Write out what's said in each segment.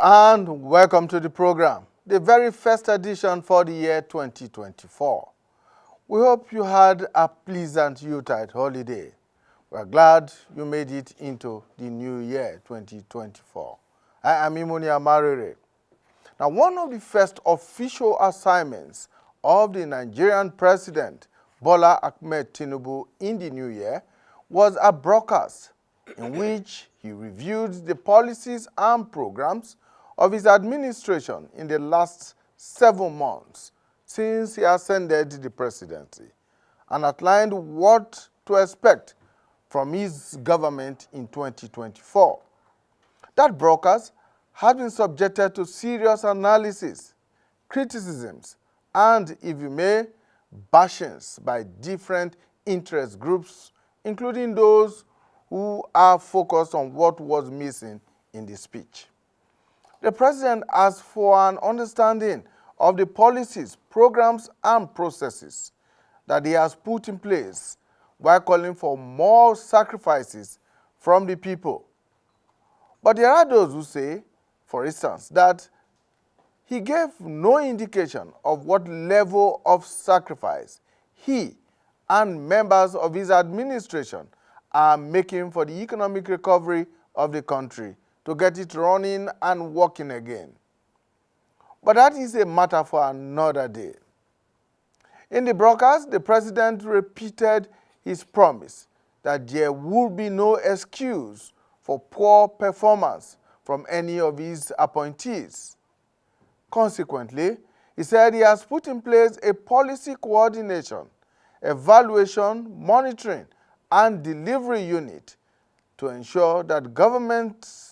and welcome to the program, the very first edition for the year 2024. We hope you had a pleasant Yuletide holiday. We're glad you made it into the new year 2024. I am Imonia Marere. Now, one of the first official assignments of the Nigerian President Bola Ahmed Tinubu in the new year was a broadcast in which he reviewed the policies and programs of his administration in the last 7 months since he ascended the presidency and outlined what to expect from his government in 2024. That broadcast had been subjected to serious analysis, criticisms, and, if you may, bashings by different interest groups, including those who are focused on what was missing in the speech. The president asked for an understanding of the policies, programs, and processes that he has put in place while calling for more sacrifices from the people. But there are those who say, for instance, that he gave no indication of what level of sacrifice he and members of his administration are making for the economic recovery of the country to get it running and working again. But that is a matter for another day. In the broadcast, the president repeated his promise that there would be no excuse for poor performance from any of his appointees. Consequently, he said he has put in place a policy coordination, evaluation, monitoring, and delivery unit to ensure that governance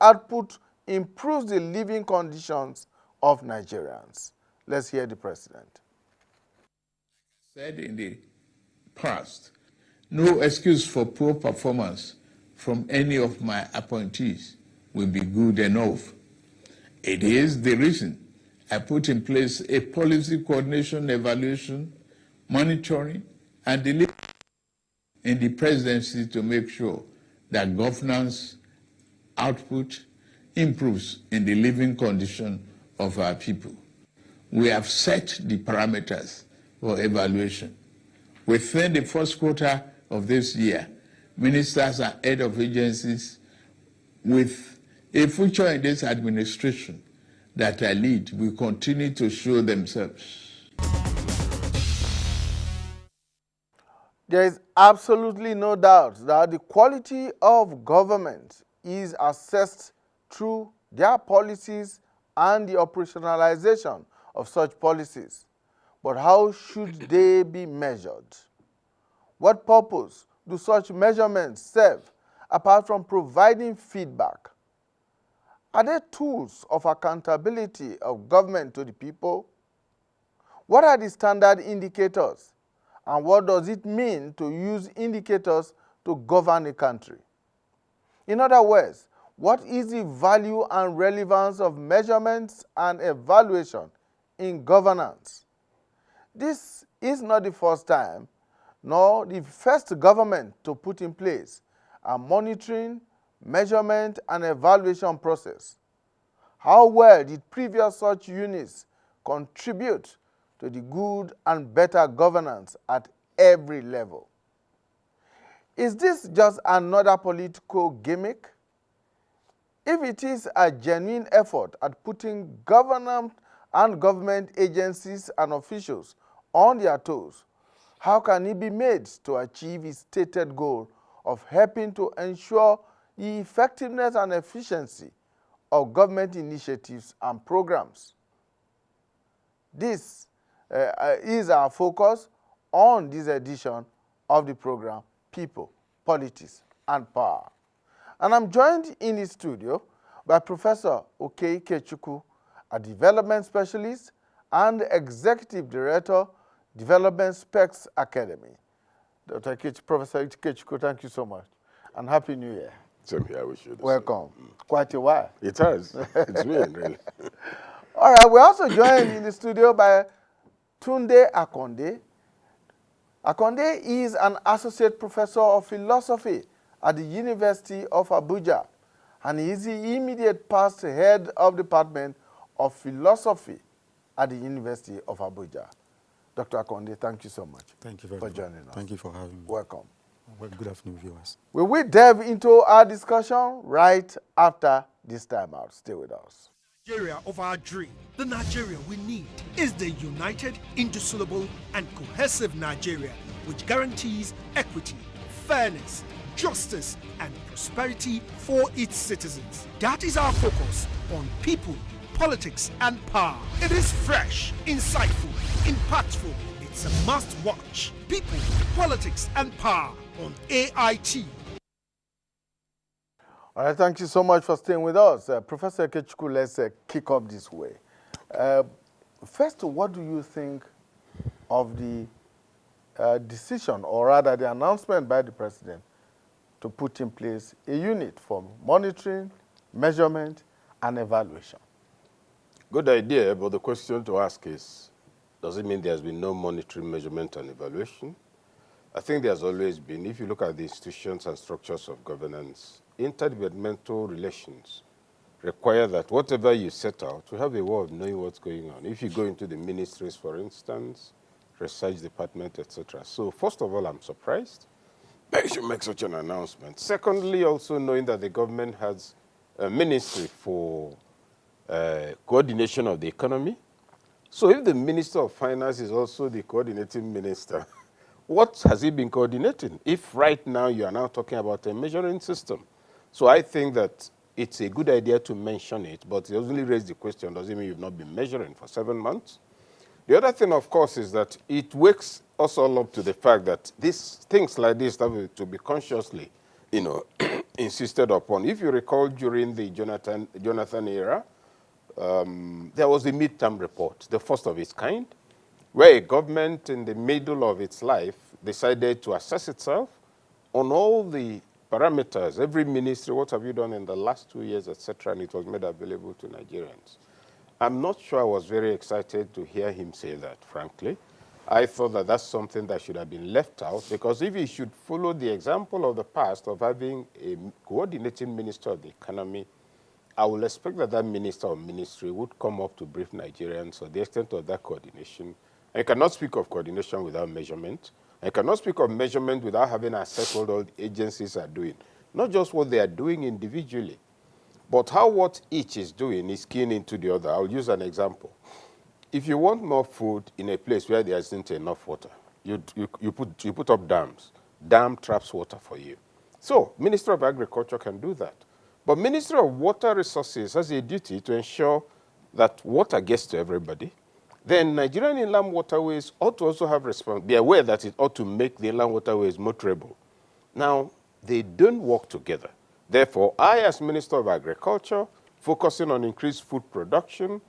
output improves the living conditions of Nigerians. Let's hear the president. Said in the past, no excuse for poor performance from any of my appointees will be good enough. It is the reason I put in place a policy coordination, evaluation, monitoring, and delivery in the presidency to make sure that governance output improves in the living condition of our people. We have set the parameters for evaluation. Within the first quarter of this year, ministers and head of agencies with a future in this administration that I lead will continue to show themselves. There is absolutely no doubt that the quality of government is assessed through their policies and the operationalization of such policies. But how should they be measured? What purpose do such measurements serve apart from providing feedback? Are they tools of accountability of government to the people? What are the standard indicators? And what does it mean to use indicators to govern a country? In other words, what is the value and relevance of measurements and evaluation in governance? This is not the first time, nor the first government to put in place a monitoring, measurement, and evaluation process. How well did previous such units contribute to the good and better governance at every level? Is this just another political gimmick? If it is a genuine effort at putting government and government agencies and officials on their toes, how can it be made to achieve its stated goal of helping to ensure the effectiveness and efficiency of government initiatives and programs? This is our focus on this edition of the program, People, Politics, and Power. And I'm joined in the studio by Professor Okey Ikechukwu, a development specialist and executive director, Development Specs Academy. Professor Ikechukwu, thank you so much, and Happy New Year. Same here, I wish you the Welcome. same. Quite a while. It has. It's been, really. All right, we're also joined in the studio by Tunde Akonde. Akonde is an associate professor of philosophy at the University of Abuja and he is the immediate past head of Department of Philosophy at the University of Abuja. Dr. Akonde, thank you so much Thank you very for much. joining us. Thank you for having me. Welcome. Well, good afternoon, viewers. We will delve into our discussion right after this time out. Stay with us. Nigeria of our dream. The Nigeria we need is the united, indissoluble, and cohesive Nigeria which guarantees equity, fairness, justice, and prosperity for its citizens. That is our focus on people, politics, and power. It is fresh, insightful, impactful. It's a must watch. People, politics, and power on AIT. All right, thank you so much for staying with us. Professor Ikechukwu, let's kick off this way. First, what do you think of the decision, or rather the announcement by the president to put in place a unit for monitoring, measurement, and evaluation? Good idea, but the question to ask is, does it mean there's been no monitoring, measurement, and evaluation? I think there's always been. If you look at the institutions and structures of governance, interdepartmental relations require that whatever you set out, you have a way of knowing what's going on. If you go into the ministries, for instance, research department, etc. So first of all, I'm surprised that you should make such an announcement. Secondly, also knowing that the government has a ministry for coordination of the economy. So if the Minister of Finance is also the coordinating minister, what has he been coordinating? If right now you are now talking about a measuring system. So I think that it's a good idea to mention it, but it only raised the question, does it mean you've not been measuring for 7 months? The other thing, of course, is that it wakes us all up to the fact that things like this have to be consciously, insisted upon. If you recall, during the Jonathan era, there was a midterm report, the first of its kind, where a government in the middle of its life decided to assess itself on all the parameters, every ministry, what have you done in the last 2 years, etc., and it was made available to Nigerians. I'm not sure I was very excited to hear him say that, frankly. I thought that that's something that should have been left out, because if he should follow the example of the past of having a coordinating minister of the economy, I will expect that that minister or ministry would come up to brief Nigerians on the extent of that coordination. I cannot speak of coordination without measurement. I cannot speak of measurement without having assessed what all the agencies are doing. Not just what they are doing individually, but how what each is doing is keying into the other. I'll use an example. If you want more food in a place where there isn't enough water, you put up dams. Dam traps water for you. So, Ministry of Agriculture can do that. But Ministry of Water Resources has a duty to ensure that water gets to everybody. Then Nigerian Inland Waterways ought to also have be aware that it ought to make the inland waterways motorable. Now, they don't work together. Therefore, I, as Minister of Agriculture, focusing on increased food production,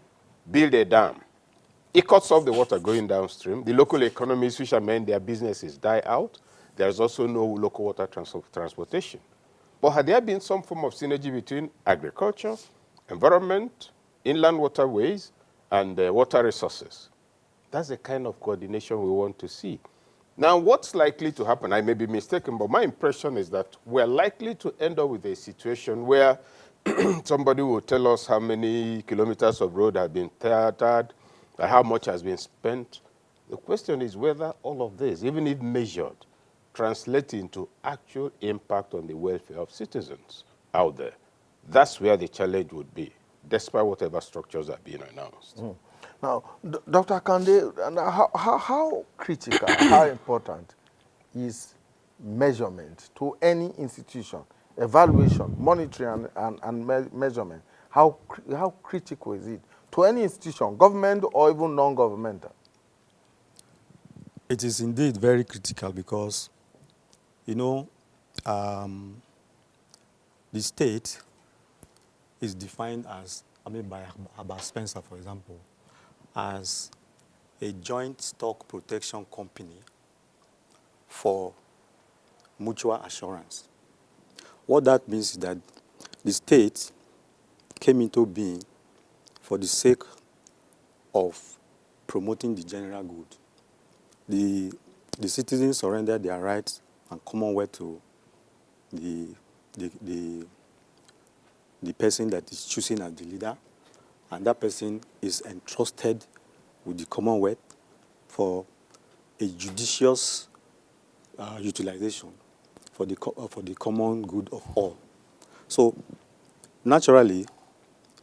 build a dam. It cuts off the water going downstream. The local economies, which are meant their businesses, die out. There's also no local water transportation. But had there been some form of synergy between agriculture, environment, inland waterways, and water resources, that's the kind of coordination we want to see. Now, what's likely to happen? I may be mistaken, but my impression is that we're likely to end up with a situation where somebody will tell us how many kilometers of road have been tarred, how much has been spent. The question is whether all of this, even if measured, translate into actual impact on the welfare of citizens out there. That's where the challenge would be, despite whatever structures are being announced. Now, Dr. Kande, how critical, how important is measurement to any institution, evaluation, monitoring, and measurement? How critical is it to any institution, government or even non-governmental? It is indeed very critical because, the state is defined as, by Herbert Spencer, for example, as a joint stock protection company for mutual assurance. What that means is that the state came into being for the sake of promoting the general good. The citizens surrendered their rights and commonwealth to the the person that is choosing as the leader, and that person is entrusted with the Commonwealth for a judicious utilization for the common good of all. So naturally,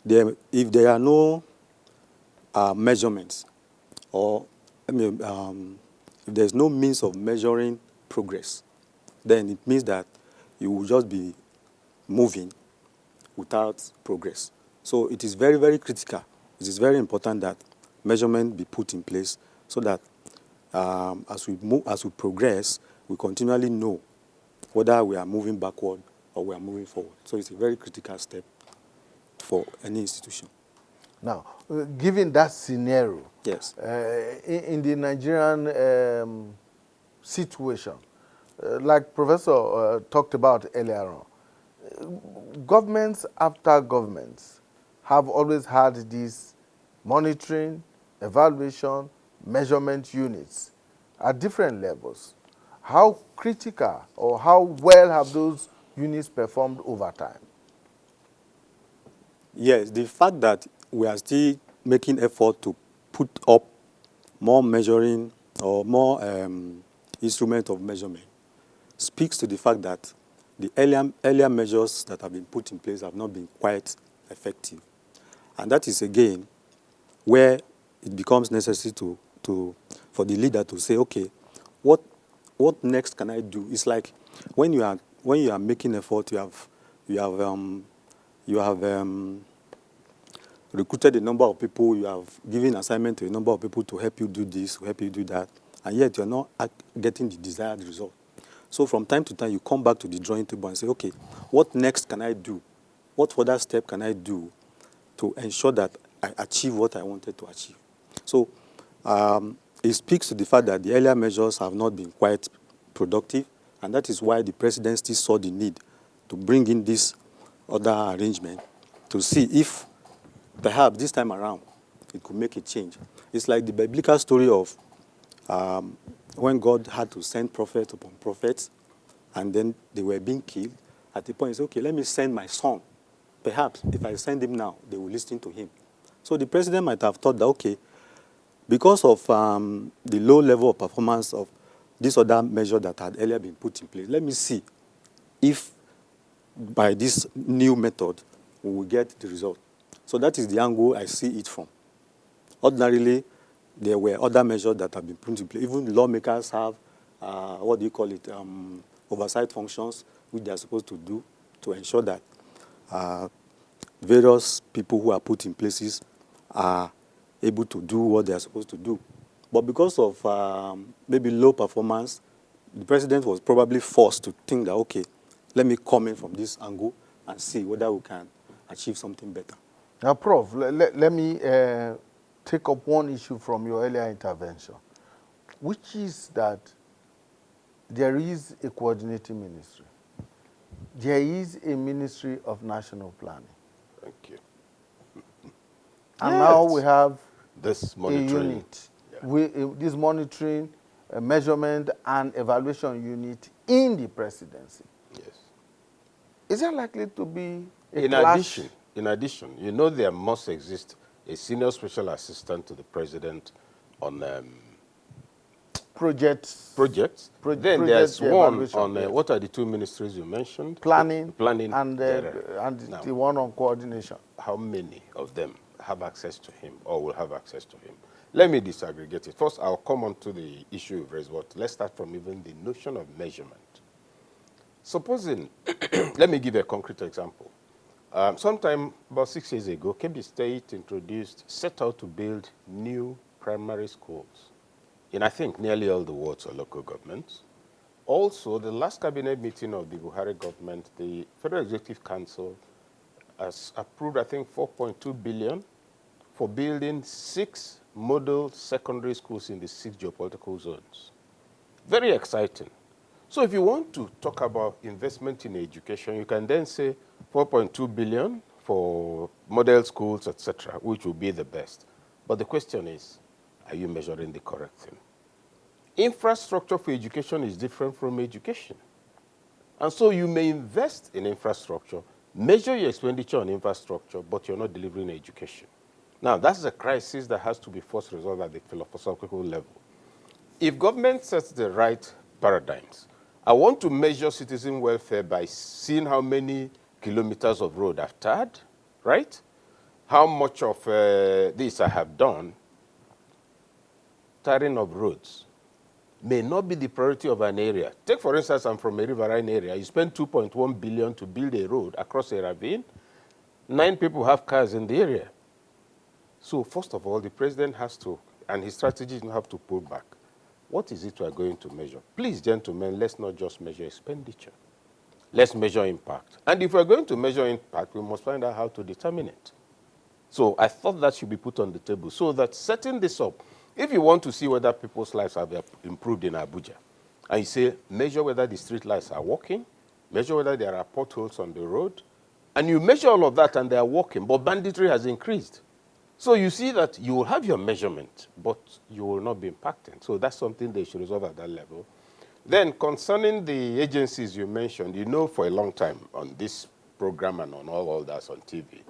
if there are no measurements, or if there's no means of measuring progress, then it means that you will just be moving without progress. So it is very, very critical. It is very important that measurement be put in place so that as we progress, we continually know whether we are moving backward or we are moving forward. So it's a very critical step for any institution. Now, given that scenario, Yes. In the Nigerian situation, like Professor talked about earlier on, governments after governments have always had these monitoring, evaluation, measurement units at different levels. How critical or how well have those units performed over time? Yes, the fact that we are still making effort to put up more measuring or more instrument of measurement speaks to the fact that the earlier measures that have been put in place have not been quite effective. And that is, again, where it becomes necessary for the leader to say, okay, what next can I do? It's like when you are making effort, you have recruited a number of people, you have given assignment to a number of people to help you do this, to help you do that, and yet you're not getting the desired result. So from time to time, you come back to the drawing table and say, okay, what next can I do? What further step can I do to ensure that I achieve what I wanted to achieve? So it speaks to the fact that the earlier measures have not been quite productive, and that is why the presidency saw the need to bring in this other arrangement to see if perhaps this time around it could make a change. It's like the biblical story of when God had to send prophets upon prophets, and then they were being killed. At the point, he said, okay, let me send my son. Perhaps if I send him now, they will listen to him. So the president might have thought that, okay, because of the low level of performance of this other measure that had earlier been put in place, let me see if by this new method we will get the result. So that is the angle I see it from. Ordinarily, there were other measures that have been put in place. Even lawmakers have, oversight functions, which they are supposed to do to ensure that various people who are put in places are able to do what they are supposed to do. But because of maybe low performance, the president was probably forced to think that, okay, let me come in from this angle and see whether we can achieve something better. Now, Prof, let me take up one issue from your earlier intervention, which is that there is a coordinating ministry. There is a Ministry of National Planning. Thank you. And now we have this a monitoring unit, this monitoring, measurement, and evaluation unit in the presidency. Yes. Is there likely to be a In clash? addition, you know there must exist a senior special assistant to the president on projects? Then there's one on, yes. what are the two ministries you mentioned? Planning, and now, the one on coordination. How many of them have access to him or will have access to him? Let me disaggregate it. First, I'll come on to the issue you've raised, but let's start from even the notion of measurement. Supposing, let me give a concrete example. Sometime about 6 years ago, Kebbi State set out to build new primary schools in, I think, nearly all the wards or local governments. Also, the last cabinet meeting of the Buhari government, the Federal Executive Council has approved, I think, 4.2 billion for building 6 model secondary schools in the 6 geopolitical zones. Very exciting. So if you want to talk about investment in education, you can then say 4.2 billion for model schools, etc., which will be the best. But the question is, are you measuring the correct thing? Infrastructure for education is different from education. And so you may invest in infrastructure measure your expenditure on infrastructure, but you're not delivering education. Now, that's a crisis that has to be first resolved at the philosophical level. If government sets the right paradigms, I want to measure citizen welfare by seeing how many kilometers of road I've tarred, right? How much of this I have done. Tarring of roads may not be the priority of an area. Take, for instance, I'm from a riverine area. You spend 2.1 billion to build a road across a ravine. 9 people have cars in the area. So first of all, the president has to, and his strategies have to pull back. What is it we are going to measure? Please, gentlemen, let's not just measure expenditure. Let's measure impact. And if we're going to measure impact, we must find out how to determine it. So I thought that should be put on the table so that setting this up, if you want to see whether people's lives have improved in Abuja, and you say, measure whether the street lights are working, measure whether there are potholes on the road, and you measure all of that and they are working, but banditry has increased. So you see that you will have your measurement, but you will not be impacting. So that's something they should resolve at that level. Then concerning the agencies you mentioned, you know for a long time on this program and on all that's on TV,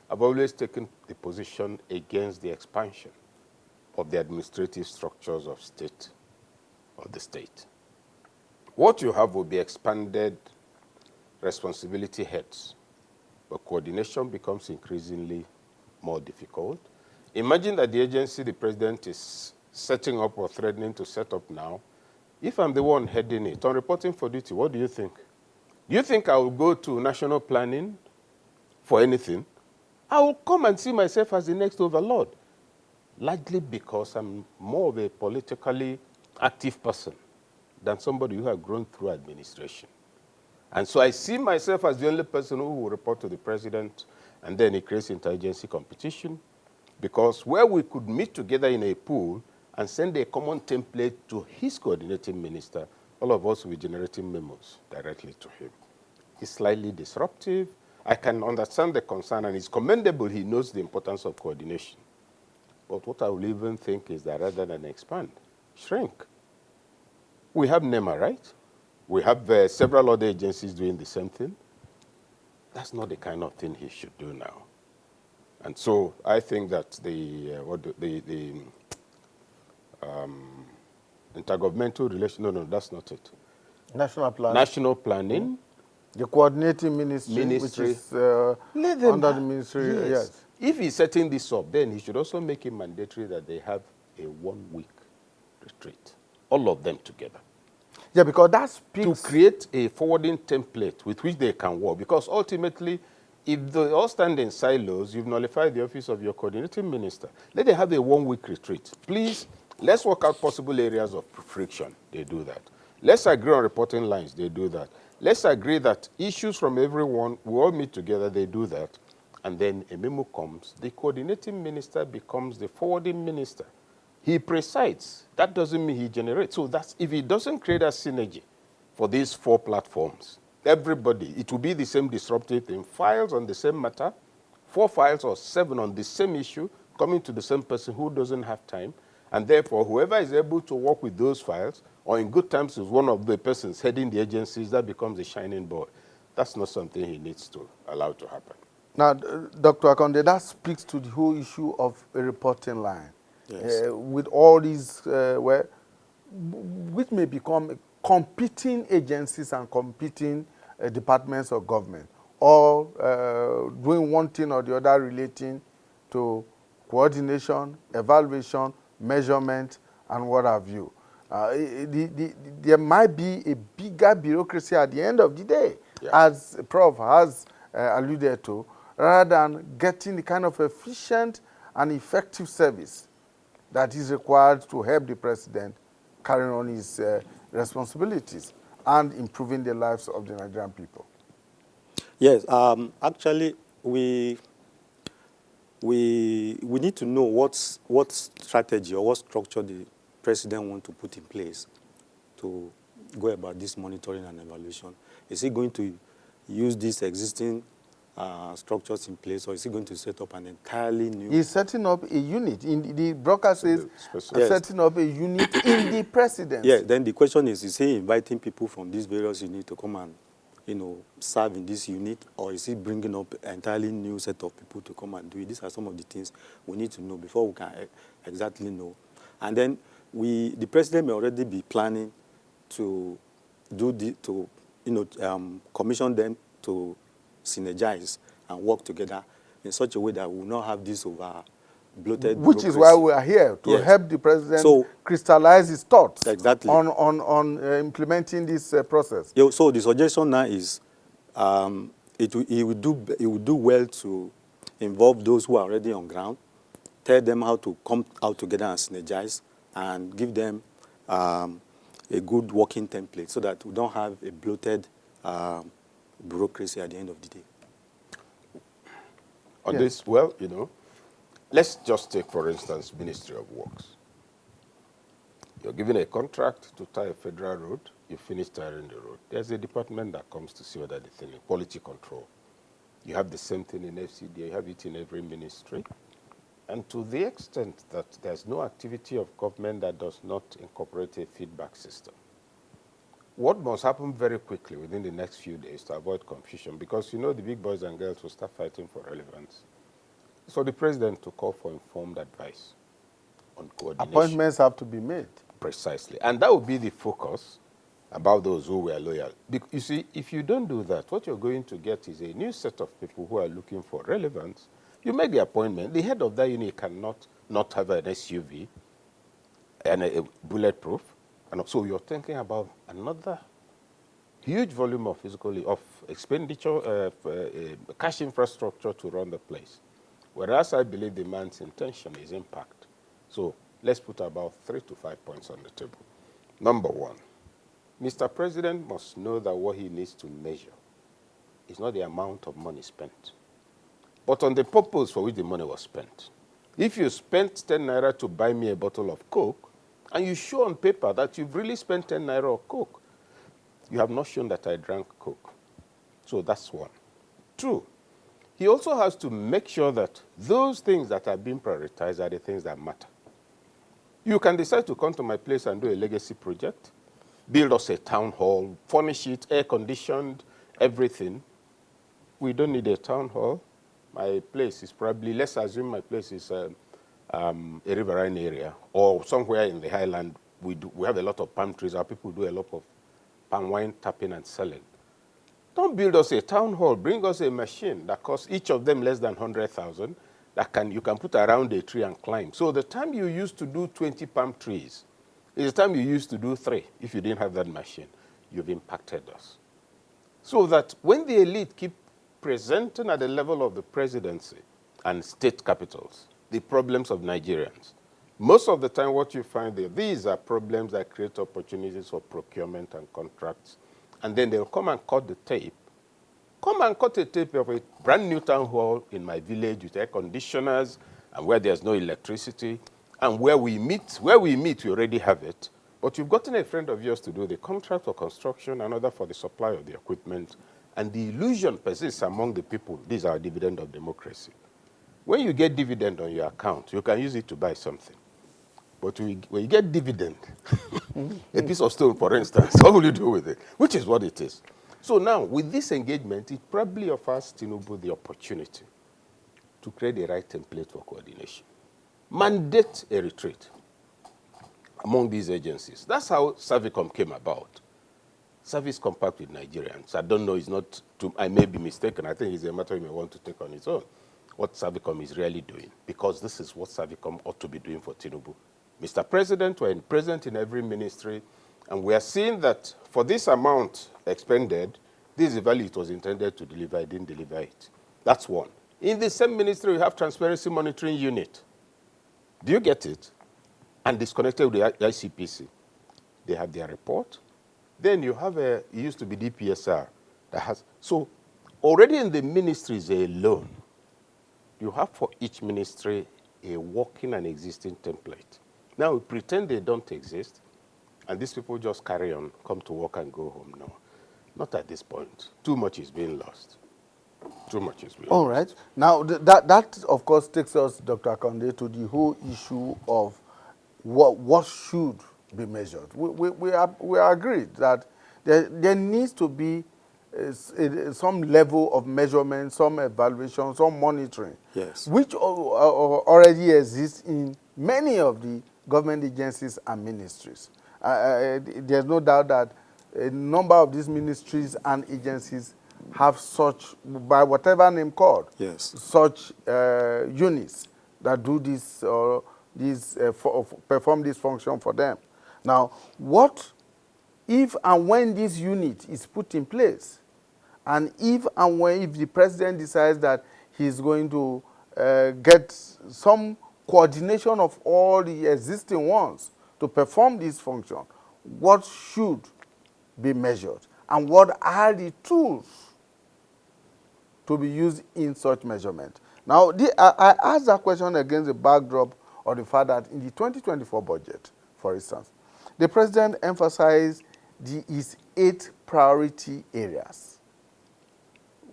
I've always taken the position against the expansion of the administrative structures of the state. What you have will be expanded responsibility heads, but coordination becomes increasingly more difficult. Imagine that the agency the president is setting up or threatening to set up now, if I'm the one heading it, on reporting for duty, what do you think? Do you think I will go to national planning for anything? I will come and see myself as the next overlord, largely because I'm more of a politically active person than somebody who has grown through administration. And so I see myself as the only person who will report to the president, and then it creates interagency competition, because where we could meet together in a pool and send a common template to his coordinating minister, all of us will be generating memos directly to him. It's slightly disruptive. I can understand the concern, and it's commendable he knows the importance of coordination. But what I will even think is that rather than expand, shrink. We have NEMA, right? We have several other agencies doing the same thing. That's not the kind of thing he should do now. And so I think that the intergovernmental relation, no, that's not it. National plan. National planning. The coordinating ministry, which is under the ministry, yes. If he's setting this up, then he should also make it mandatory that they have a 1-week retreat, all of them together. Yeah, because that speaks to create a forwarding template with which they can work. Because ultimately, if they all stand in silos, you've nullified the office of your coordinating minister. Let them have a 1-week retreat. Please, let's work out possible areas of friction. They do that. Let's agree on reporting lines. They do that. Let's agree that issues from everyone, we all meet together. They do that. And then a memo comes. The coordinating minister becomes the forwarding minister. He presides. That doesn't mean he generates. So that's, if he doesn't create a synergy for these 4 platforms, everybody, it will be the same disruptive thing. Files on the same matter, 4 files or 7 on the same issue, coming to the same person who doesn't have time. And therefore, whoever is able to work with those files, or in good times is one of the persons heading the agencies, that becomes a shining board. That's not something he needs to allow to happen. Now, Dr. Akonde, that speaks to the whole issue of a reporting line. Yes. With all these, which may become competing agencies and competing departments of government, all doing one thing or the other relating to coordination, evaluation, measurement, and what have you. There might be a bigger bureaucracy at the end of the day, as Prof has alluded to, rather than getting the kind of efficient and effective service that is required to help the president carry on his responsibilities and improving the lives of the Nigerian people. Yes, actually, we need to know what strategy or what structure the president wants to put in place to go about this monitoring and evaluation. Is he going to use these existing structures in place, or is he going to set up an entirely new? He's setting up a unit. In the broadcast says setting up a unit in the presidency. Yeah, then the question is he inviting people from these various units to come and serve in this unit, or is he bringing up an entirely new set of people to come and do it? These are some of the things we need to know before we can exactly know. And then the president may already be planning to commission them to synergize and work together in such a way that we will not have this bloated Which is bureaucracy. why we are here, to Yes. help the president So- crystallize his thoughts Exactly. on implementing this process. So the suggestion now is he would do well to involve those who are already on ground, tell them how to come out together and synergize, and give them a good working template so that we don't have a bloated bureaucracy at the end of the day. On Yes. this, well, let's just take, for instance, Ministry of Works. You're given a contract to tie a federal road, you finish tiring the road. There's a department that comes to see whether the thing is quality control. You have the same thing in FCDA, you have it in every ministry. And to the extent that there's no activity of government that does not incorporate a feedback system, what must happen very quickly within the next few days to avoid confusion, because the big boys and girls will start fighting for relevance, so the president to call for informed advice on coordination. Appointments have to be made. Precisely. And that will be the focus about those who were loyal. You see, if you don't do that, what you're going to get is a new set of people who are looking for relevance. You make the appointment. The head of that unit cannot not have an SUV and a bulletproof. And so you're thinking about another huge volume of expenditure, cash infrastructure to run the place. Whereas I believe the man's intention is impact. So let's put about 3 to 5 points on the table. Number one, Mr. President must know that what he needs to measure is not the amount of money spent, but on the purpose for which the money was spent. If you spent 10 naira to buy me a bottle of Coke, and you show on paper that you've really spent 10 naira of Coke, you have not shown that I drank Coke. So that's one. Two, he also has to make sure that those things that are being prioritized are the things that matter. You can decide to come to my place and do a legacy project, build us a town hall, furnish it, air-conditioned, everything. We don't need a town hall. My place is probably, let's assume my place is a riverine area, or somewhere in the highland. We have a lot of palm trees. Our people do a lot of palm wine tapping and selling. Don't build us a town hall. Bring us a machine that costs each of them less than 100,000 that you can put around a tree and climb. So the time you used to do 20 palm trees is the time you used to do 3 if you didn't have that machine. You've impacted us. So that when the elite keep presenting at the level of the presidency and state capitals the problems of Nigerians, most of the time what you find there, these are problems that create opportunities for procurement and contracts. And then they'll come and cut the tape. Come and cut a tape of a brand new town hall in my village with air conditioners and where there's no electricity. And where we meet, we already have it. But you've gotten a friend of yours to do the contract for construction, another for the supply of the equipment. And the illusion persists among the people. These are dividend of democracy. When you get dividend on your account, you can use it to buy something. But when you get dividend, a piece of stone, for instance, what will you do with it? Which is what it is. So now, with this engagement, it probably offers Tinubu the opportunity to create the right template for coordination. Mandate a retreat among these agencies. That's how Savicom came about. Service compact with Nigerians. I don't know, I may be mistaken. I think it's a matter you may want to take on its own, what Savicom is really doing, because this is what Savicom ought to be doing for Tinubu. Mr. President, we're present in every ministry, and we are seeing that for this amount expended, this is the value it was intended to deliver. It didn't deliver it. That's one. In the same ministry, we have Transparency Monitoring Unit. Do you get it? And disconnected with the ICPC. They have their report. Then you have it used to be DPSR that has, so already in the ministries alone, you have for each ministry a working and existing template. Now we pretend they don't exist, and these people just carry on, come to work and go home. No, not at this point. Too much is being lost. Too much is being lost. All right. Now, that of course, takes us, Dr. Akande, to the whole issue of what should be measured. We are agreed that there needs to be some level of measurement, some evaluation, some monitoring, Yes. which already exists in many of the government agencies and ministries. There's no doubt that a number of these ministries and agencies have such, by whatever name called, Yes. such units that do this or perform this function for them. Now, what if and when this unit is put in place, and if the president decides that he's going to get some coordination of all the existing ones to perform this function, what should be measured, and what are the tools to be used in such measurement? Now, I asked that question against the backdrop of the fact that in the 2024 budget, for instance, the president emphasized his 8 priority areas,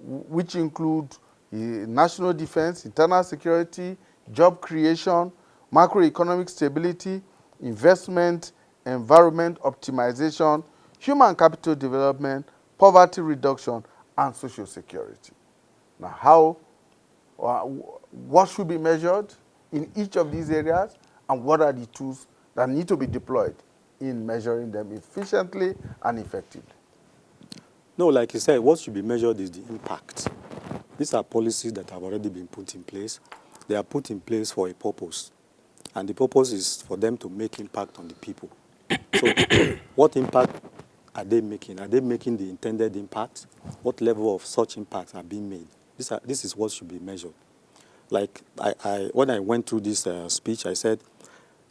which include national defense, internal security, job creation, macroeconomic stability, investment, environment optimization, human capital development, poverty reduction, and social security. Now, what should be measured in each of these areas, and what are the tools that need to be deployed in measuring them efficiently and effectively? No, like you said, what should be measured is the impact. These are policies that have already been put in place. They are put in place for a purpose, and the purpose is for them to make impact on the people. So what impact are they making? Are they making the intended impact? What level of such impacts are being made? This is what should be measured. Like when I went through this speech, I said,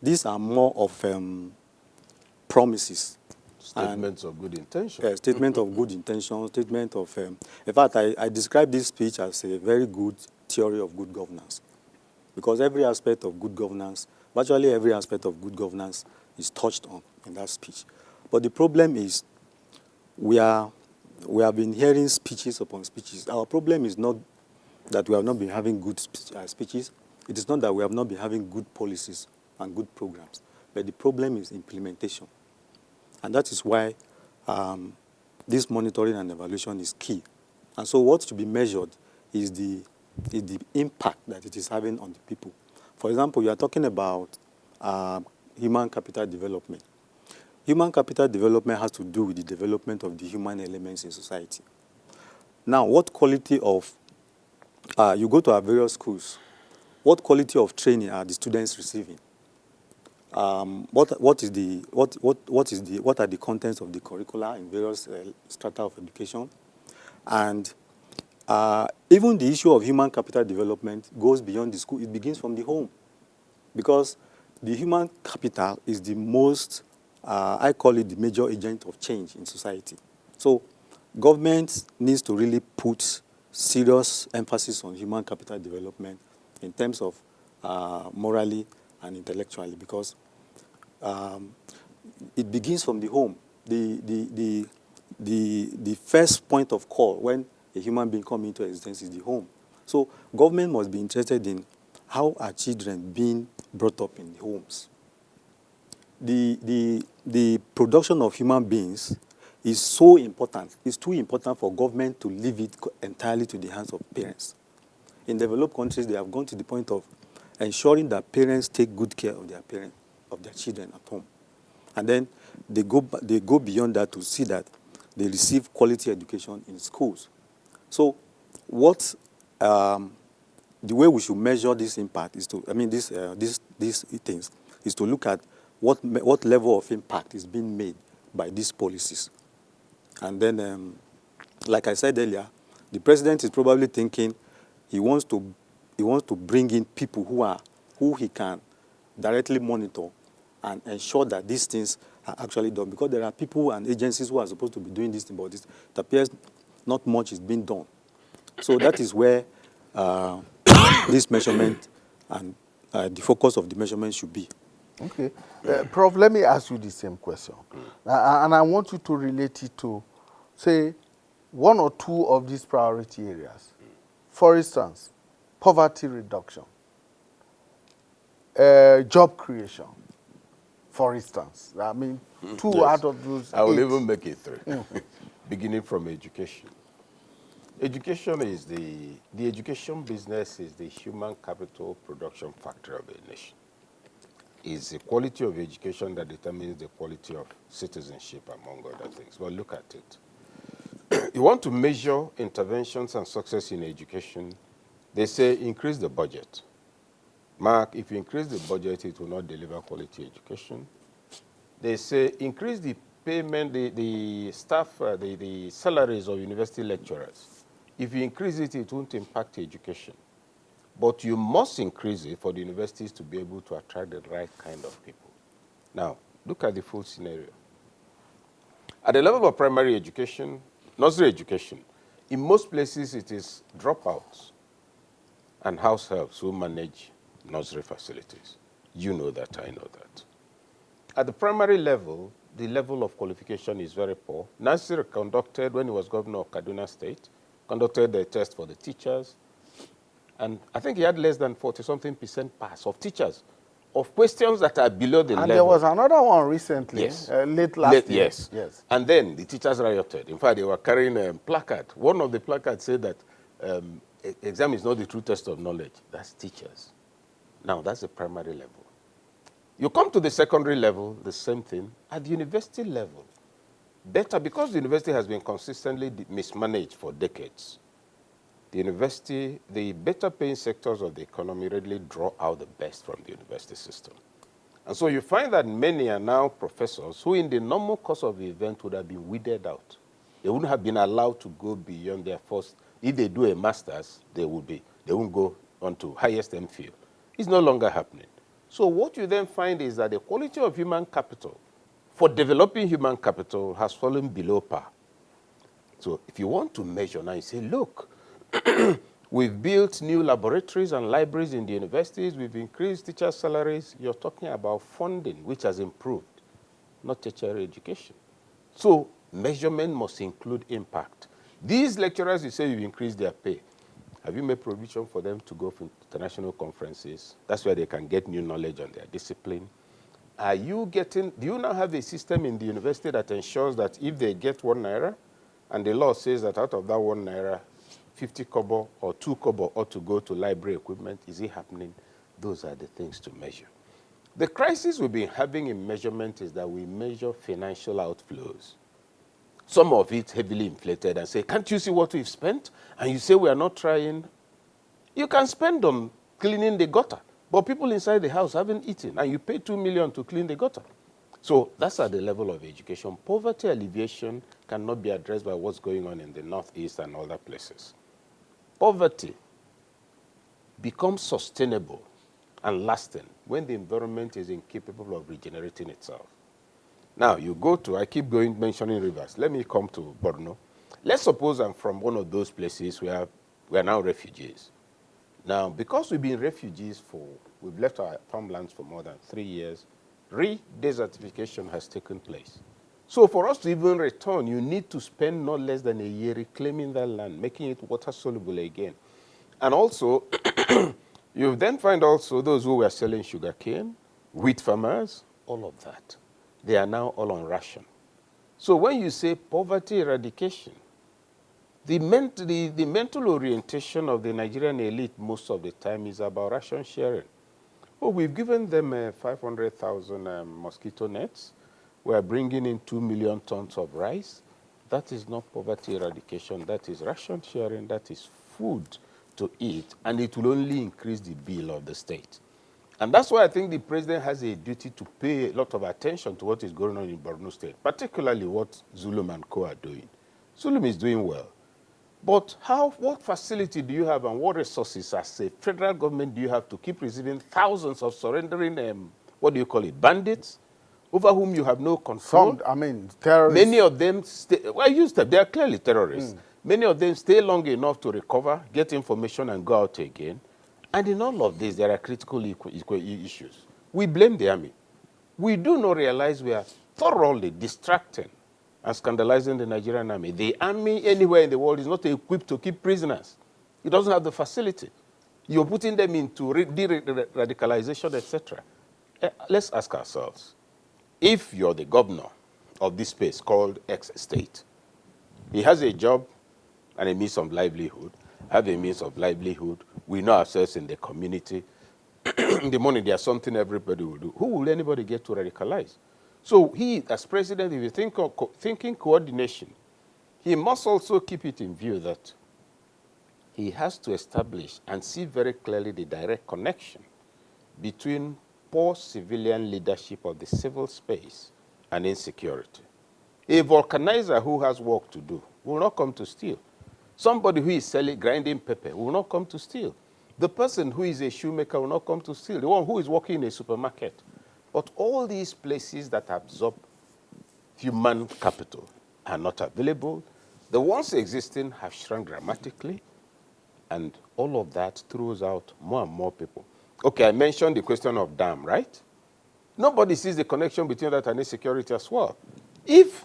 these are more of promises. Statements of good intention. Statement of good intention, statement of... in fact, I describe this speech as a very good theory of good governance, because every aspect of good governance, virtually every aspect of good governance is touched on in that speech. But the problem is we have been hearing speeches upon speeches. Our problem is not that we have not been having good speeches. It is not that we have not been having good policies and good programs, but the problem is implementation. And that is why this monitoring and evaluation is key. And so what should be measured is the impact that it is having on the people. For example, you are talking about human capital development. Human capital development has to do with the development of the human elements in society. Now, what quality of, you go to our various schools, what quality of training are the students receiving? What are the contents of the curricula in various strata of education? And even the issue of human capital development goes beyond the school. It begins from the home, because the human capital is the most, I call it the major agent of change in society. So government needs to really put serious emphasis on human capital development in terms of morally and intellectually, because it begins from the home. The first point of call when a human being comes into existence is the home. So government must be interested in how are children being brought up in the homes. The production of human beings is so important. It's too important for government to leave it entirely to the hands of parents. In developed countries, they have gone to the point of ensuring that parents take good care of their children at home. And then they go beyond that to see that they receive quality education in schools. So the way we should measure this impact is to, these things, is to look at what level of impact is being made by these policies. And then, like I said earlier, the president is probably thinking he wants to bring in people who he can directly monitor and ensure that these things are actually done. Because there are people and agencies who are supposed to be doing this thing, but it appears not much is being done. So that is where this measurement and the focus of the measurement should be. Okay. Prof, let me ask you the same question. And I want you to relate it to, say, one or two of these priority areas. For instance, poverty reduction, job creation, for instance. I mean, two Yes. out of those I will 8. even make it 3. Beginning from education. Education is the education business is the human capital production factory of a nation. It's the quality of education that determines the quality of citizenship, among other things. Well, look at it. You want to measure interventions and success in education, they say increase the budget. Mark, if you increase the budget, it will not deliver quality education. They say increase the payment, the staff, the salaries of university lecturers. If you increase it, it won't impact education. But you must increase it for the universities to be able to attract the right kind of people. Now, look at the full scenario. At the level of primary education, nursery education, in most places it is dropouts and house helps who manage nursery facilities. You know that, I know that. At the primary level, the level of qualification is very poor. Nasir conducted, when he was governor of Kaduna State, conducted a test for the teachers, and I think he had less than 40-something% pass of teachers, of questions that are below the level. And there was another one recently, Yes. Late last year. Yes. Yes. And then the teachers rioted. In fact, they were carrying a placard. One of the placards said that exam is not the true test of knowledge. That's teachers. Now, that's the primary level. You come to the secondary level, the same thing. At the university level, better, because the university has been consistently mismanaged for decades, the university, the better paying sectors of the economy readily draw out the best from the university system. And so you find that many are now professors who in the normal course of the event would have been weeded out. They wouldn't have been allowed to go beyond their first. If they do a master's, they won't go on to highest MPhil. It's no longer happening. So what you then find is that the quality of human capital for developing human capital has fallen below par. So if you want to measure now, you say, look, we've built new laboratories and libraries in the universities, we've increased teachers' salaries. You're talking about funding, which has improved, not tertiary education. So measurement must include impact. These lecturers, you say you've increased their pay. Have you made provision for them to go for international conferences? That's where they can get new knowledge on their discipline. Are you getting, do you now have a system in the university that ensures that if they get 1 naira, and the law says that out of that 1 naira, 50 kobo or 2 kobo ought to go to library equipment? Is it happening? Those are the things to measure. The crisis we've been having in measurement is that we measure financial outflows. Some of it heavily inflated and say, can't you see what we've spent? And you say we are not trying. You can spend on cleaning the gutter, but people inside the house haven't eaten, and you pay 2 million to clean the gutter. So that's at the level of education. Poverty alleviation cannot be addressed by what's going on in the Northeast and other places. Poverty becomes sustainable and lasting when the environment is incapable of regenerating itself. Now, you go to, I keep going mentioning rivers. Let me come to Borno. Let's suppose I'm from one of those places where we are now refugees. Now, because we've been refugees we've left our farmlands for more than 3 years, re-desertification has taken place. So for us to even return, you need to spend not less than a year reclaiming that land, making it water-soluble again. And also, you then find also those who were selling sugarcane, wheat farmers, all of that. They are now all on ration. So when you say poverty eradication, the mental orientation of the Nigerian elite most of the time is about ration sharing. Oh, we've given them 500,000 mosquito nets. We're bringing in 2 million tons of rice. That is not poverty eradication. That is ration sharing. That is food to eat, and it will only increase the bill of the state. And that's why I think the president has a duty to pay a lot of attention to what is going on in Borno State, particularly what Zulum and Co. are doing. Zulum is doing well. But what facility do you have and what resources as a federal government do you have to keep receiving thousands of surrendering, bandits, over whom you have no control? Terrorists. Many of them, they are clearly terrorists. Many of them stay long enough to recover, get information, and go out again. And in all of this, there are critical issues. We blame the army. We do not realize we are thoroughly distracting and scandalizing the Nigerian army. The army anywhere in the world is not equipped to keep prisoners. It doesn't have the facility. You're putting them into de-radicalization, etc. Let's ask ourselves, if you're the governor of this space called X state, he has a job, and a means of livelihood, have a means of livelihood. We know ourselves in the community. In the morning, there's something everybody will do. Who will anybody get to radicalize? So he, as president, if you think of thinking coordination, he must also keep it in view that he has to establish and see very clearly the direct connection between poor civilian leadership of the civil space and insecurity. A vulcanizer who has work to do will not come to steal. Somebody who is selling, grinding pepper will not come to steal. The person who is a shoemaker will not come to steal. The one who is working in a supermarket. But all these places that absorb human capital are not available. The ones existing have shrunk dramatically, and all of that throws out more and more people. Okay, I mentioned the question of dam, right? Nobody sees the connection between that and insecurity as well. If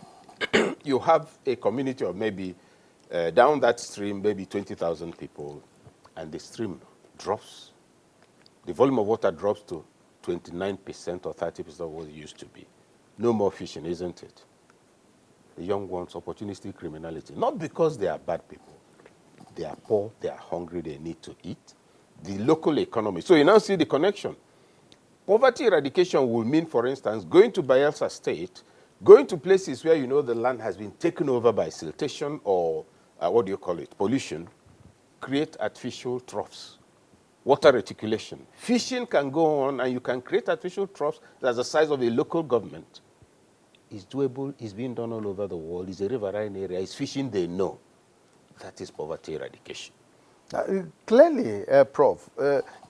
you have a community of maybe down that stream, maybe 20,000 people, and the stream drops, the volume of water drops to 29% or 30% of what it used to be. No more fishing, isn't it? The young ones, opportunistic criminality. Not because they are bad people. They are poor, they are hungry, they need to eat. The local economy. So you now see the connection. Poverty eradication will mean, for instance, going to Bayelsa State, going to places where you know the land has been taken over by siltation or, what do you call it, pollution, create artificial troughs, water reticulation. Fishing can go on, and you can create artificial troughs that's the size of a local government. It's doable, it's being done all over the world, it's a riverine area, it's fishing they know. That is poverty eradication. Clearly, Prof,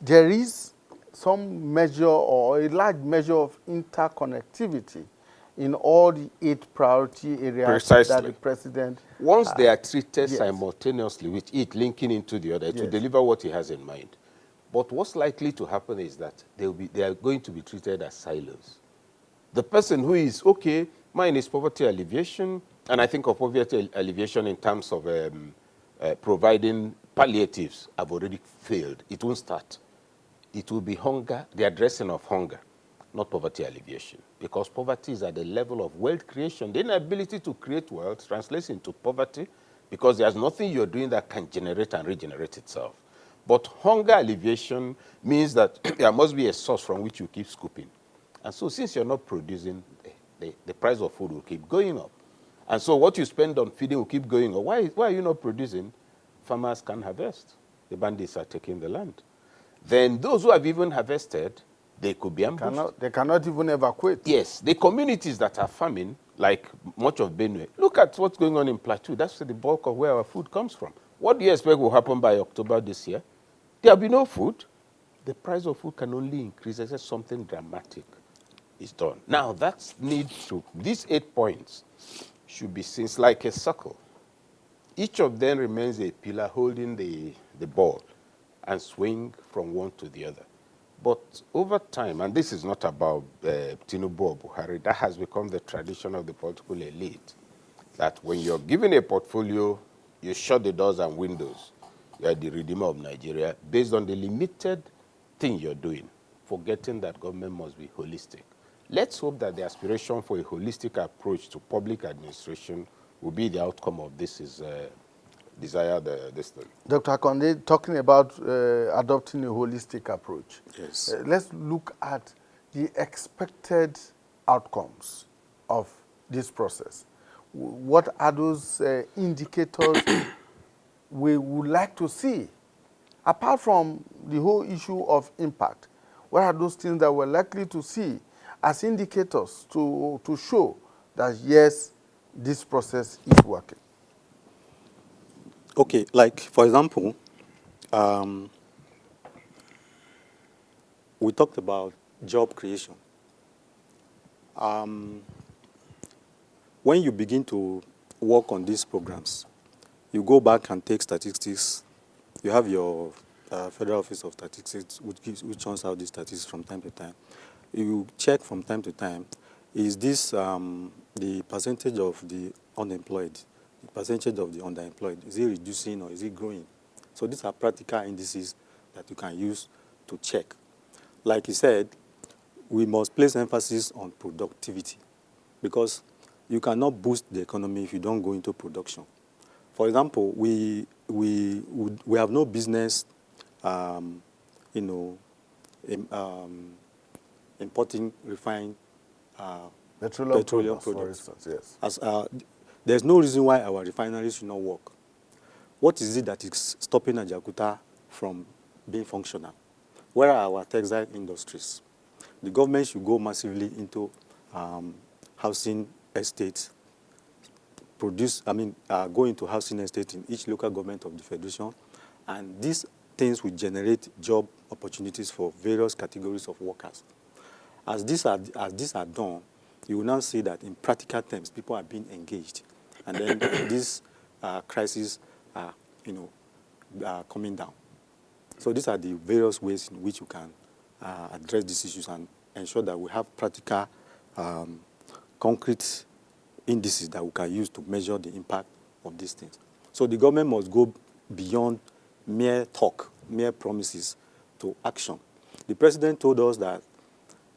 there is some measure or a large measure of interconnectivity in all the 8 priority areas Precisely. that the president... Once they are treated yes. simultaneously with it linking into the other, it will Yes. deliver what he has in mind. But what's likely to happen is that they are going to be treated as silos. The person who is, okay, mine is poverty alleviation, and I think of poverty alleviation in terms of providing palliatives, have already failed. It won't start. It will be hunger, the addressing of hunger, not poverty alleviation. Because poverty is at the level of wealth creation. The inability to create wealth translates into poverty because there's nothing you're doing that can generate and regenerate itself. But hunger alleviation means that there must be a source from which you keep scooping. And so since you're not producing, the price of food will keep going up. And so what you spend on feeding will keep going up. Why are you not producing? Farmers can harvest. The bandits are taking the land. Then those who have even harvested, they could be ambushed. They cannot even evacuate. Yes, the communities that are farming, like much of Benue, look at what's going on in Plateau. That's the bulk of where our food comes from. What do you expect will happen by October this year? There will be no food. The price of food can only increase as something dramatic is done. Now, that needs to, these 8 points should be seen like a circle. Each of them remains a pillar holding the ball and swing from one to the other. But over time, and this is not about Tinubu or Buhari, that has become the tradition of the political elite, that when you're given a portfolio, you shut the doors and windows. You are the redeemer of Nigeria based on the limited thing you're doing, forgetting that government must be holistic. Let's hope that the aspiration for a holistic approach to public administration will be the outcome of this desired thing. Dr. Akonde, talking about adopting a holistic approach. Yes. Let's look at the expected outcomes of this process. What are those indicators we would like to see? Apart from the whole issue of impact, what are those things that we're likely to see as indicators to show that, yes, this process is working? Okay, like, for example, we talked about job creation. When you begin to work on these programs, you go back and take statistics. You have your Federal Office of Statistics, which churns out these statistics from time to time. You check from time to time, is this the percentage of the unemployed, the percentage of the underemployed, is it reducing or is it growing? So these are practical indices that you can use to check. Like you said, we must place emphasis on productivity because you cannot boost the economy if you don't go into production. For example, we have no business, you know, importing refined Petroleum petroleum products, for products. instance, yes. As, there's no reason why our refineries should not work. What is it that is stopping Ajaokuta from being functional? Where are our textile industries? The government should go massively into housing estates, go into housing estates in each local government of the federation, and these things will generate job opportunities for various categories of workers. As these are done, you will now see that in practical terms, people are being engaged, and then these crises are, coming down. So these are the various ways in which you can address these issues and ensure that we have practical, concrete indices that we can use to measure the impact of these things. So the government must go beyond mere talk, mere promises, to action. The president told us that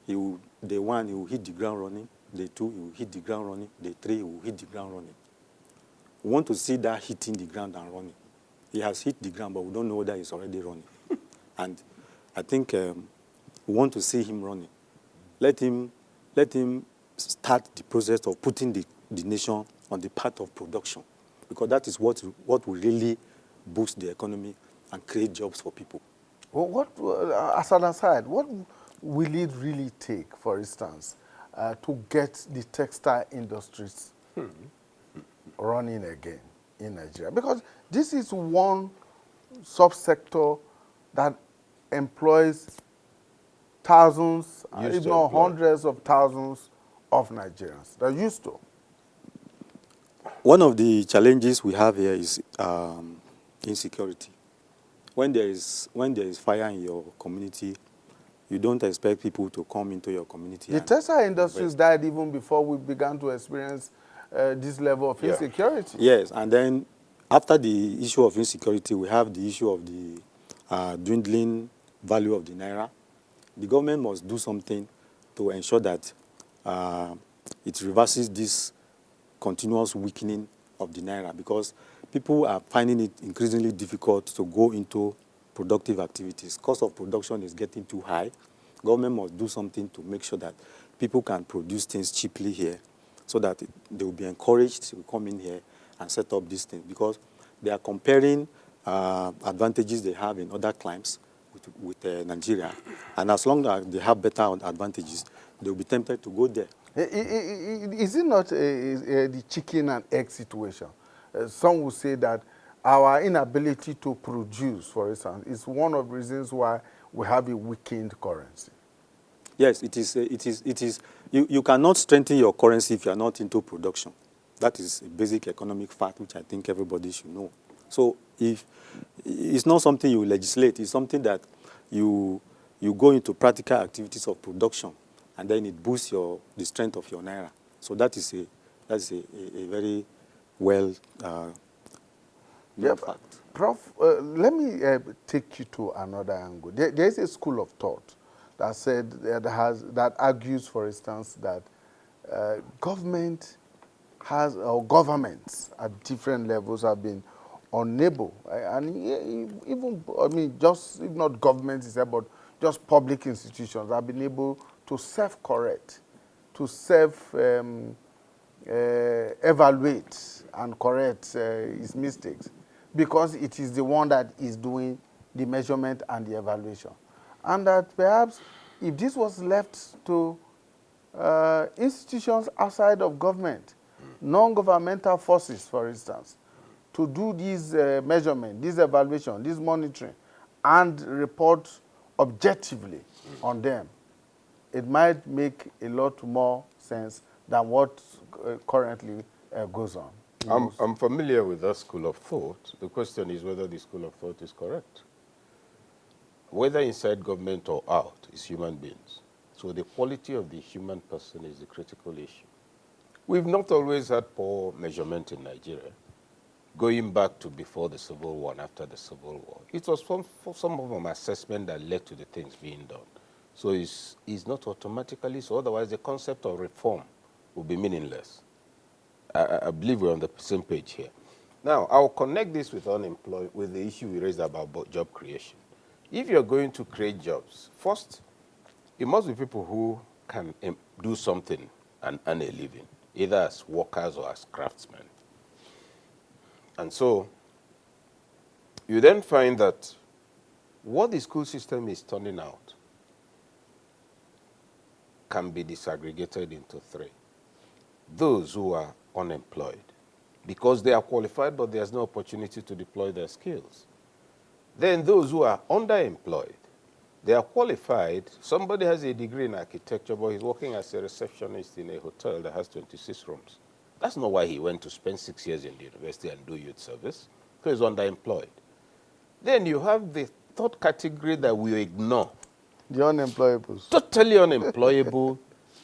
day one, he will hit the ground running. Day two, he will hit the ground running. Day three, he will hit the ground running. We want to see that hitting the ground and running. He has hit the ground, but we don't know whether he's already running. And I think we want to see him running. Let him start the process of putting the nation on the path of production, because that is what will really boost the economy and create jobs for people. Well, as an aside, what will it really take, for instance, to get the textile industries running again in Nigeria? Because this is one subsector that employs thousands, if not hundreds of thousands of Nigerians. They're used to. One of the challenges we have here is insecurity. When there is fire in your community, you don't expect people to come into your community. The textile industries died even before we began to experience this level of insecurity. Yes, and then after the issue of insecurity, we have the issue of the dwindling value of the naira. The government must do something to ensure that it reverses this continuous weakening of the naira, because people are finding it increasingly difficult to go into productive activities. Cost of production is getting too high. Government must do something to make sure that people can produce things cheaply here, so that they will be encouraged to come in here and set up these things, because they are comparing advantages they have in other climes with Nigeria, and as long as they have better advantages, they will be tempted to go there. Is it not the chicken and egg situation? Some will say that our inability to produce, for instance, is one of the reasons why we have a weakened currency. Yes, it is. You cannot strengthen your currency if you are not into production. That is a basic economic fact, which I think everybody should know. So if it's not something you legislate, it's something that you go into practical activities of production, and then it boosts the strength of your naira. So that is a very well known fact. Prof, let me take you to another angle. There is a school of thought that said that argues, for instance, that governments at different levels have been unable, and even just if not governments, but just public institutions have been able to self-correct, to evaluate and correct its mistakes, because it is the one that is doing the measurement and the evaluation. And that perhaps if this was left to institutions outside of government, non-governmental forces, for instance, to do this measurement, this evaluation, this monitoring, and report objectively on them, it might make a lot more sense than what currently goes on. I'm familiar with that school of thought. The question is whether the school of thought is correct. Whether inside government or out is human beings. So the quality of the human person is the critical issue. We've not always had poor measurement in Nigeria, going back to before the Civil War and after the Civil War. It was some of them assessment that led to the things being done. So it's not automatically so. Otherwise, the concept of reform will be meaningless. I believe we're on the same page here. Now, I'll connect this with unemployed, with the issue we raised about job creation. If you're going to create jobs, first, it must be people who can do something and earn a living, either as workers or as craftsmen. And so, you then find that what the school system is turning out can be disaggregated into three. Those who are unemployed, because they are qualified, but there's no opportunity to deploy their skills. Then those who are underemployed, they are qualified. Somebody has a degree in architecture, but he's working as a receptionist in a hotel that has 26 rooms. That's not why he went to spend 6 years in the university and do youth service, because he's underemployed. Then you have the third category that we ignore. The unemployables. Totally unemployable,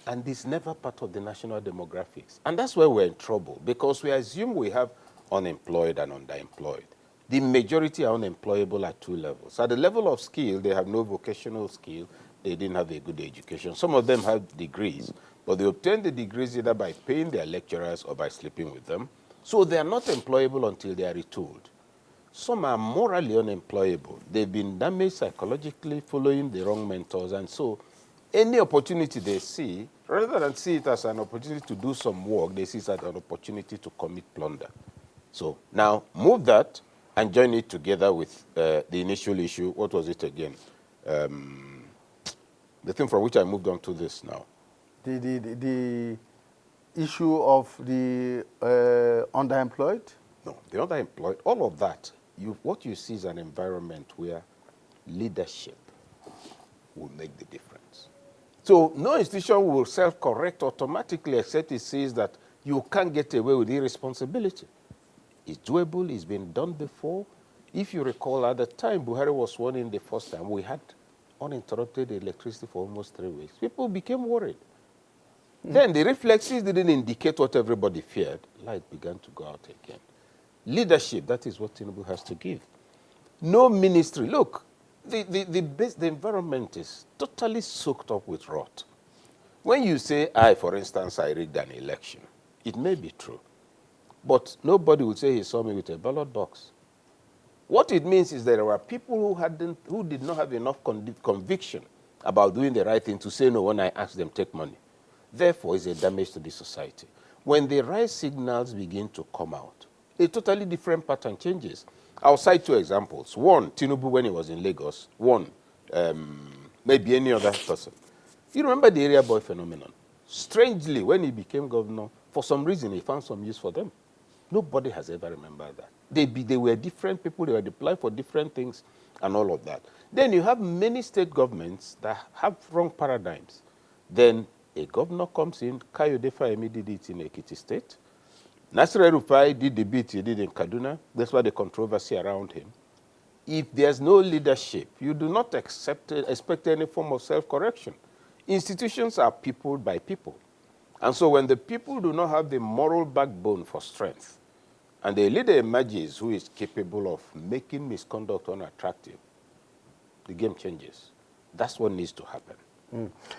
and it's never part of the national demographics. And that's where we're in trouble, because we assume we have unemployed and underemployed. The majority are unemployable at two levels. At the level of skill, they have no vocational skill. They didn't have a good education. Some of them have degrees, but they obtain the degrees either by paying their lecturers or by sleeping with them. So they are not employable until they are retooled. Some are morally unemployable. They've been damaged psychologically following the wrong mentors. And so any opportunity they see, rather than see it as an opportunity to do some work, they see it as an opportunity to commit plunder. So now move that and join it together with the initial issue. What was it again? The thing from which I moved on to this now. The issue of the underemployed? No, the underemployed, all of that, what you see is an environment where leadership will make the difference. So no institution will self-correct automatically except it says that you can't get away with irresponsibility. It's doable, it's been done before. If you recall, at the time Buhari was sworn in the first time, we had uninterrupted electricity for almost 3 weeks. People became worried. Then the reflexes didn't indicate what everybody feared. Light began to go out again. Leadership, that is what Tinubu has to give. No ministry. Look, the environment is totally soaked up with rot. When you say, for instance, I rigged an election, it may be true. But nobody would say he saw me with a ballot box. What it means is that there were people who did not have enough conviction about doing the right thing to say no when I asked them to take money. Therefore, it's a damage to the society. When the right signals begin to come out, a totally different pattern changes. I'll cite two examples. One, Tinubu when he was in Lagos. One, maybe any other person. You remember the area boy phenomenon? Strangely, when he became governor, for some reason, he found some use for them. Nobody has ever remembered that. They were different people, they were deployed for different things, and all of that. Then you have many state governments that have wrong paradigms. Then a governor comes in, Kayode Fayemi did it in Ekiti State. Nasir El-Rufai did the bit he did in Kaduna. That's why the controversy around him. If there's no leadership, you do not expect any form of self-correction. Institutions are peopled by people. And so when the people do not have the moral backbone for strength, and a leader emerges who is capable of making misconduct unattractive, the game changes. That's what needs to happen.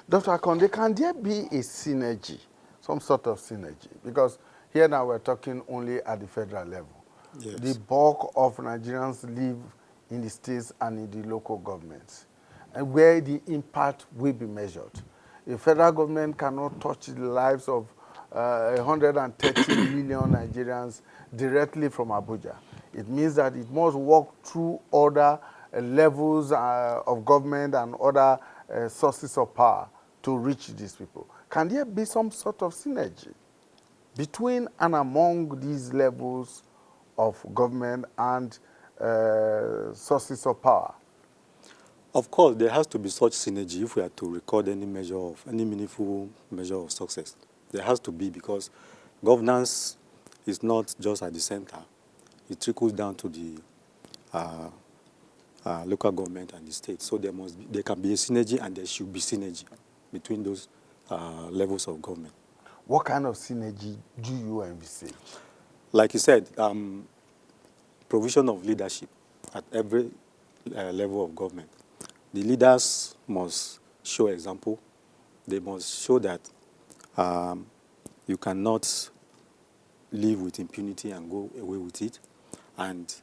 Dr. Akonde, can there be a synergy, some sort of synergy? Because here now we're talking only at the federal level. Yes. The bulk of Nigerians live in the states and in the local governments, and where the impact will be measured. The federal government cannot touch the lives of 130 million Nigerians directly from Abuja. It means that it must work through other levels of government and other sources of power to reach these people. Can there be some sort of synergy between and among these levels of government and sources of power? Of course, there has to be such synergy if we are to record any meaningful measure of success. There has to be, because governance is not just at the center. It trickles down to the local government and the state. So there can be a synergy, and there should be synergy between those levels of government. What kind of synergy do you envisage? Like you said, provision of leadership at every level of government. The leaders must show example. They must show that you cannot live with impunity and go away with it. And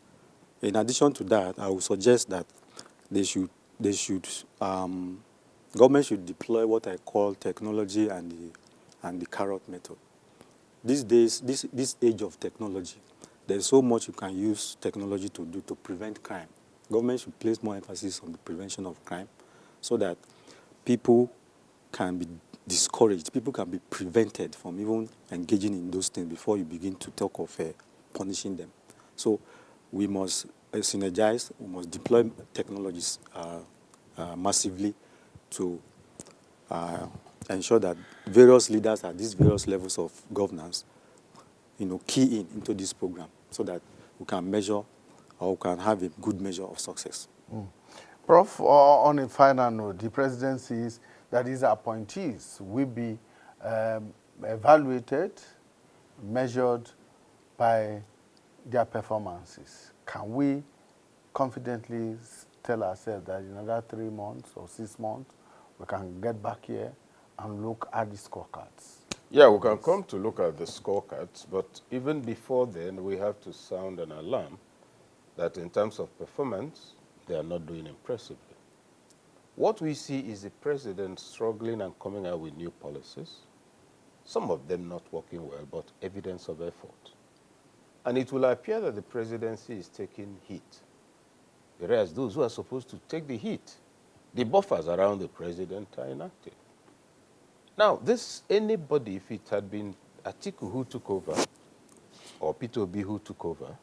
in addition to that, I would suggest that government should deploy what I call technology and the carrot method. These days, this age of technology, there's so much you can use technology to do to prevent crime. Government should place more emphasis on the prevention of crime so that people can be discouraged, people can be prevented from even engaging in those things before you begin to talk of punishing them. So we must synergize, we must deploy technologies massively to ensure that various leaders at these various levels of governance, key into this program so that we can measure or we can have a good measure of success. Prof, on a final note, the president says that his appointees will be evaluated, measured by their performances. Can we confidently tell ourselves that in another 3 months or 6 months, we can get back here and look at the scorecards? Yeah, we can come to look at the scorecards, but even before then, we have to sound an alarm that in terms of performance, they are not doing impressively. What we see is the president struggling and coming out with new policies, some of them not working well, but evidence of effort. And it will appear that the presidency is taking heat, whereas those who are supposed to take the heat, the buffers around the president, are inactive. Now, anybody, if it had been Atiku who took over, or Peter Obi who took over,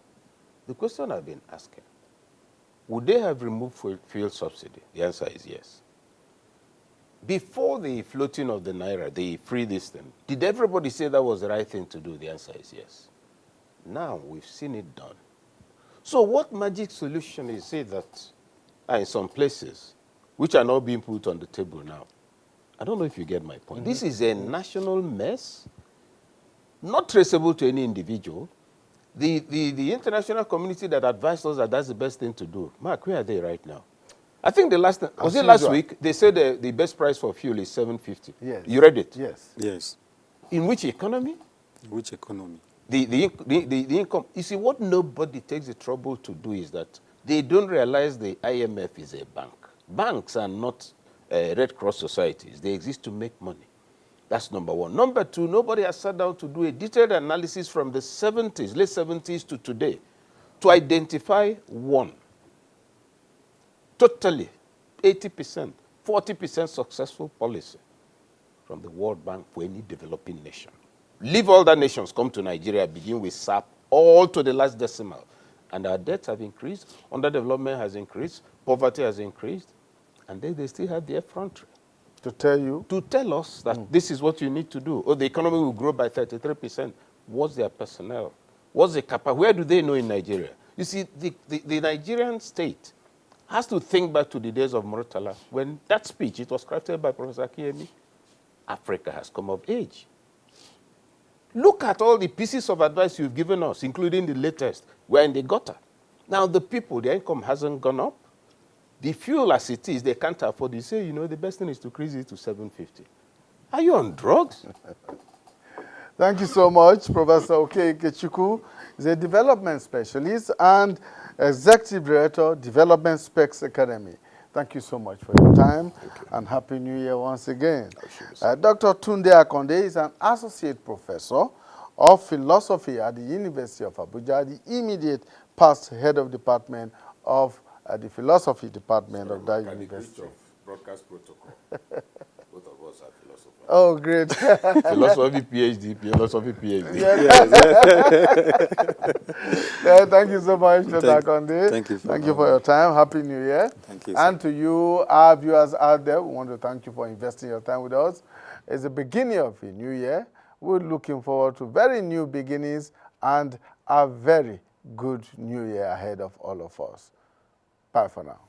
the question I've been asking, would they have removed fuel subsidy? The answer is yes. Before the floating of the Naira, the free this thing, did everybody say that was the right thing to do? The answer is yes. Now we've seen it done. So what magic solution is it that in some places, which are not being put on the table now? I don't know if you get my point. This is a national mess, not traceable to any individual. The international community that advised us that that's the best thing to do. Mark, where are they right now? I think the last, was it last week? They said the best price for fuel is $7.50. Yes. You read it? Yes. Yes. In which economy? Which economy? The income. You see, what nobody takes the trouble to do is that they don't realize the IMF is a bank. Banks are not Red Cross societies. They exist to make money. That's number one. Number two, nobody has sat down to do a detailed analysis from the 70s, late 70s to today, to identify one, totally 80%, 40% successful policy from the World Bank for any developing nation. Leave all the nations, come to Nigeria, begin with SAP, all to the last decimal. And our debts have increased, underdevelopment has increased, poverty has increased, and they still have the effrontery. To tell you? To tell us that this is what you need to do. Or the economy will grow by 33%. What's their personnel? What's the capacity? Where do they know in Nigeria? You see, the Nigerian state has to think back to the days of Murtala, when that speech, it was crafted by Professor Kiemi, Africa has come of age. Look at all the pieces of advice you've given us, including the latest. We're in the gutter. Now the people, their income hasn't gone up. The fuel as it is, they can't afford it. You say, the best thing is to increase it to $7.50. Are you on drugs? Thank you so much, Professor Okeke-Chukwu. He's a development specialist and executive director, Development Specs Academy. Thank you so much for your time, and Happy New Year once again. Dr. Tunde Akonde is an associate professor of philosophy at the University of Abuja, the immediate past head of department of the philosophy department of that university. Of broadcast protocol. Both of us are philosophers. Oh, great. Philosophy PhD, philosophy PhD. Thank you so much, Dr. Akonde. Thank you for your time. Happy New Year. Thank you. And to you, our viewers out there, we want to thank you for investing your time with us. It's the beginning of a new year. We're looking forward to very new beginnings and a very good new year ahead of all of us. Bye for now.